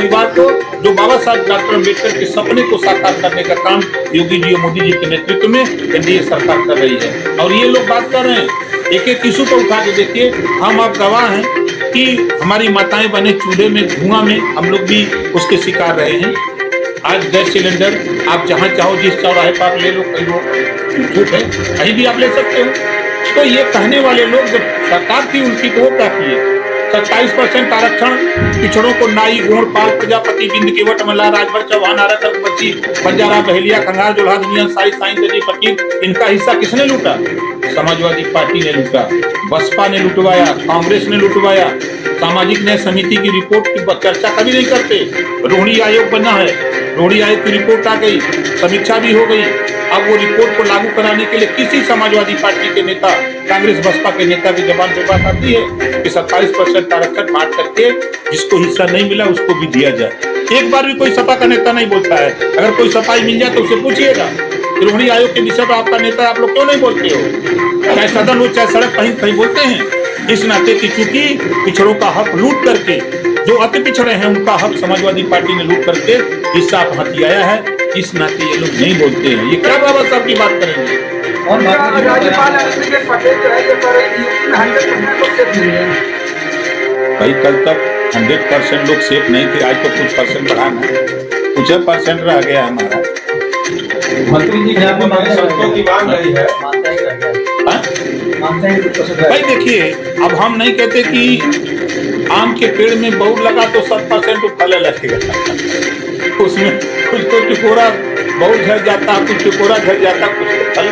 परिवार को, जो बाबा साहब डॉक्टर अम्बेडकर के सपने को साकार करने का काम योगी जी और मोदी जी के नेतृत्व में एनडीए सरकार कर रही है। और ये लोग बात कर रहे हैं, एक एक इशू को उठा के देखिए। हम आप गवाह हैं कि हमारी माताएं बने चूल्हे में, धुआं में, हम लोग भी उसके शिकार रहे हैं। आज गैस सिलेंडर आप जहां चाहो जिस चौराहे पर आप ले लो, कहीं वो छूट है, कहीं भी आप ले सकते हो। तो ये कहने वाले लोग, जब सरकार थी उनकी तो वो क्या किए, 27% आरक्षण पिछड़ों को नाई, गोंड, पाल, प्रजापति, बिंद, केवट, मल्लाह, राजभर, चौहान, आरक, बच्ची, बंजारा, बहेलिया, खंगार, जोल्हा, दुनिया, साई, साई, दर्जी, फकीर, इनका हिस्सा किसने लूटा? समाजवादी पार्टी ने लूटा, बसपा ने लुटवाया, कांग्रेस ने लुटवाया। सामाजिक न्याय समिति की रिपोर्ट की चर्चा कभी नहीं करते। रोहिणी आयोग बना है, रोहिणी आयोग की रिपोर्ट आ गई, समीक्षा भी हो गई। अब वो रिपोर्ट को लागू कराने के लिए किसी समाजवादी पार्टी के नेता, कांग्रेस बसपा के नेता की जबान पे बात आती है कि 27% आरक्षण बांट करके जिसको हिस्सा नहीं मिला उसको भी दिया जाए। एक बार भी कोई सपा का नेता नहीं बोलता है। अगर कोई सफाई मिल जाए तो उसे पूछिएगा, रोहिणी आयोग के विषय पर आपका नेता, आप लोग क्यों नहीं बोलते हो? चाहे सदन हो चाहे सड़क, कहीं कहीं बोलते हैं। इस नाते की चूंकि पिछड़ों का हक लूट करके, जो अति पिछड़े हैं उनका हक समाजवादी पार्टी ने लूट करके हिस्सा हथियाया है, इस नाते ये लोग नहीं बोलते हैं। ये क्या बाबा साहब की बात करेंगे? और राज्यपाल आनंदीबेन पटेल जो है ये कह रहे हैं कि 100% लोग सेफ नहीं है। भाई कल तक 100% लोग सेफ नहीं थे, आज तो कुछ परसेंट बढ़ाना है, कुछ परसेंट रह गया हमारा। मंत्री जी यहाँ पे संतों की मांग रही है, भाई देखिए, अब हम नहीं कहते कि आम के पेड़ में बहुत लगा तो 100% फल लगेगा। उसमें कुछ तो टिकोरा बहुत झड़ जाता, कुछ टिकोरा झड़ जाता, कुछ तो फल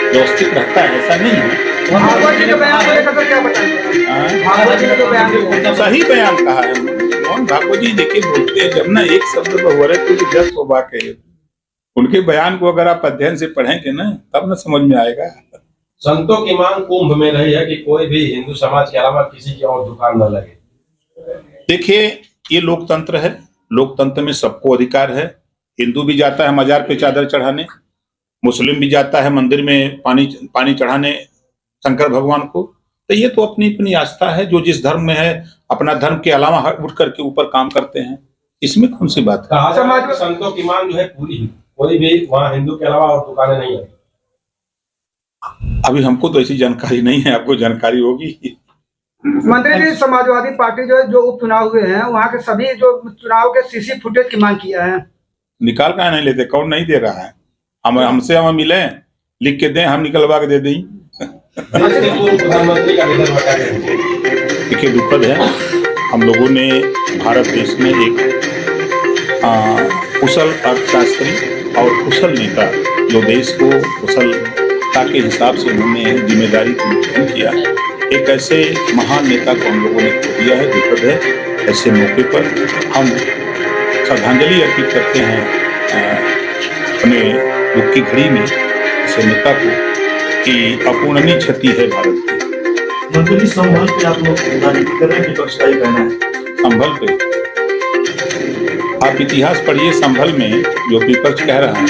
व्यवस्थित रहता है, ऐसा नहीं है। भागवत जी के बयान को लेकर क्या बताएंगे? भागवत जी के बयान सही बयान कहा है मोहन भागवत जी। देखिए बोलते हैं, जब ना एक शब्द बहुवरे कुछ 10 बात है। उनके बयान को अगर आप अध्ययन से पढ़ेंगे ना, तब ना समझ में आएगा। संतों की मांग कुंभ में रही है कि कोई भी हिंदू समाज के अलावा किसी की और दुकान न लगे। देखिए, ये लोकतंत्र है, लोकतंत्र में सबको अधिकार है। हिंदू भी जाता है मजार पे चादर चढ़ाने, मुस्लिम भी जाता है मंदिर में पानी चढ़ाने शंकर भगवान को। तो ये तो अपनी अपनी आस्था है, जो जिस धर्म में है अपना धर्म के अलावा उठ करके ऊपर काम करते हैं, इसमें कौन सी बात है? समाज में संतों की मांग जो है पूरी ही, कोई भी वहाँ हिंदू के अलावा और दुकानें नहीं है। अभी हमको तो ऐसी जानकारी नहीं है, आपको जानकारी होगी। मंत्री जी, समाजवादी पार्टी जो उपचुनाव हुए हैं वहाँ के सभी जो चुनाव के सीसी फुटेज की मांग किया है, निकाल का नहीं लेते, कौन नहीं दे रहा है? हमसे हम मिले, लिख के दें, हम निकलवा के दे दें। प्रधानमंत्री का निधन बता रहे। देखिए दुखद है, हम लोगों ने भारत देश में एक कुशल अर्थशास्त्री और कुशल नेता, जो देश को कुशलता के हिसाब से उन्होंने जिम्मेदारी को निर्वहन किया, एक ऐसे महान नेता को हम लोगों ने खो दिया है। दुखद है। ऐसे मौके पर हम श्रद्धांजलि अर्पित करते हैं अपने दुख की घड़ी में ऐसे नेता को, कि अपूर्णनीय क्षति है भारत की। मंत्री संभल पे आप लोग कर रहे हैं, विपक्ष का ही कहना है। संभल पे आप इतिहास पढ़िए, संभल में जो विपक्ष कह रहा है,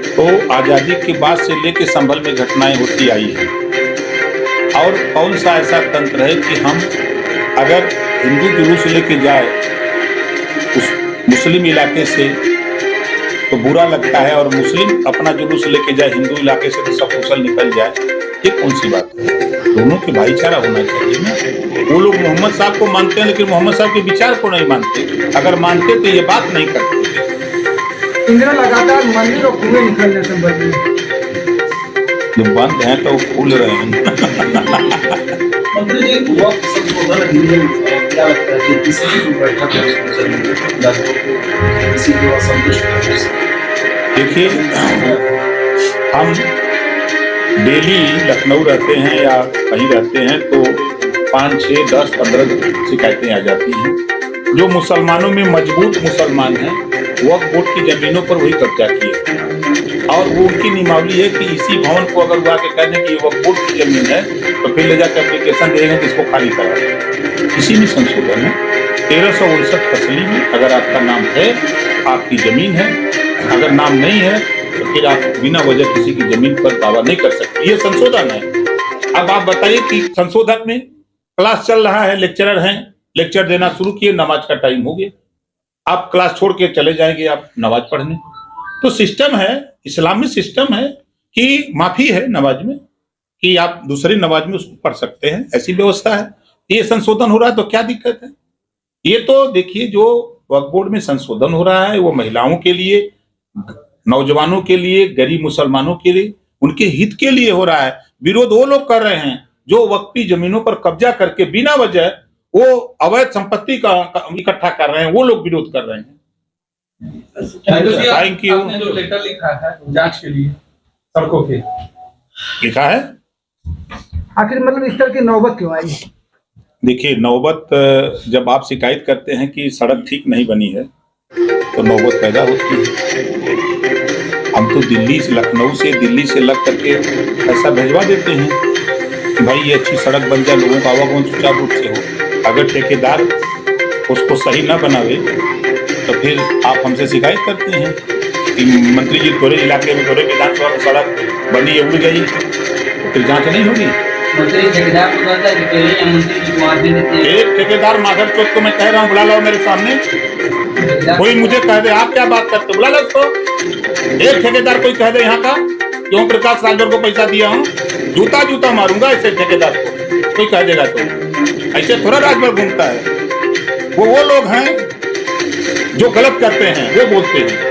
तो आजादी के बाद से लेकर संभल में घटनाएं होती आई है। और कौन सा ऐसा तंत्र है कि हम अगर हिंदू जुलूस लेके जाए उस मुस्लिम इलाके से तो बुरा लगता है, और मुस्लिम अपना जुलूस लेके जाए हिंदू इलाके से तो सब कुशल निकल जाए, ये कौन सी बात है? दोनों के भाईचारा होना चाहिए ना। वो लोग मोहम्मद साहब को मानते हैं, लेकिन मोहम्मद साहब के विचार को नहीं मानते। अगर मानते तो ये बात नहीं करते। इंदिरा लगातार मंदिर और कुएं निकल रहे संभल में, जो बंद हैं तो खुल रहे हैं। मंत्री जी, वक्त संशोधन अधिनियम क्या लगता है कि किसी भी बैठक देखिए, हम डेली लखनऊ रहते हैं या कहीं रहते हैं तो 5, 6, 10, 15 शिकायतें आ जाती हैं। जो मुसलमानों में मजबूत मुसलमान हैं, वक्फ बोर्ड की जमीनों पर वही कब्जा किए, और वो उनकी नियमावली है कि इसी भवन को अगर वो आके कहने की वक्फ बोर्ड की जमीन है तो फिर ले जाकर एप्लीकेशन देंगे कि इसको खाली करा। इसी में संशोधन है 1359 फसली में, अगर आपका नाम है, आपकी जमीन है, अगर नाम नहीं है तो फिर आप बिना वजह किसी की जमीन पर दावा नहीं कर सकते। ये संशोधन है। अब आप बताइए कि संशोधन में क्लास चल रहा है, लेक्चरर हैं, लेक्चर देना शुरू किए, नमाज का टाइम हो गया, आप क्लास छोड़ के चले जाएंगे आप नमाज पढ़ने। तो सिस्टम है, इस्लामी सिस्टम है कि माफी है नमाज में, कि आप दूसरी नमाज में उसको पढ़ सकते हैं, ऐसी व्यवस्था है। ये संशोधन हो रहा है तो क्या दिक्कत है? ये तो देखिए जो वक्फ बोर्ड में संशोधन हो रहा है वो महिलाओं के लिए, नौजवानों के लिए, गरीब मुसलमानों के लिए, उनके हित के लिए हो रहा है। विरोध वो लोग कर रहे हैं जो वक्फी जमीनों पर कब्जा करके बिना वजह वो अवैध संपत्ति का इकट्ठा कर रहे हैं, वो लोग विरोध कर रहे हैं। Thank you. आपने जो लेटर लिखा है जांच के लिए सड़कों के, लिखा है, आखिर मतलब इस तरह की नौबत क्यों आई? देखिए नौबत जब आप शिकायत करते हैं कि सड़क ठीक नहीं बनी है तो नौबत पैदा होती है। हम तो दिल्ली से, लखनऊ से, दिल्ली से लग करके पैसा भेजवा देते हैं कि भाई ये अच्छी सड़क बन जाए, लोगों का आवागमन सुचारू रूप से हो। अगर ठेकेदार उसको सही ना बनावे तो फिर आप हमसे शिकायत करते हैं कि मंत्री जी तोरे इलाके में, तोरे विधानसभा में सड़क बनी है, उड़ गई, तो फिर जांच नहीं होगी। मंत्री ठेकेदार को कहता है कि पहले ही मंत्री जी को देते हैं। एक ठेकेदार माधर चौक को मैं कह रहा हूँ बुला लो मेरे सामने, कोई मुझे कह दे आप क्या बात करते, बुला लो उसको। एक ठेकेदार कोई कह दे यहाँ का कि ओम प्रकाश राजभर को पैसा दिया हूँ, जूता जूता मारूंगा ऐसे ठेकेदार को, कोई कह देगा तो। ऐसे थोड़ा राजभर घूमता है। वो लोग हैं जो गलत करते हैं, वो बोलते हैं।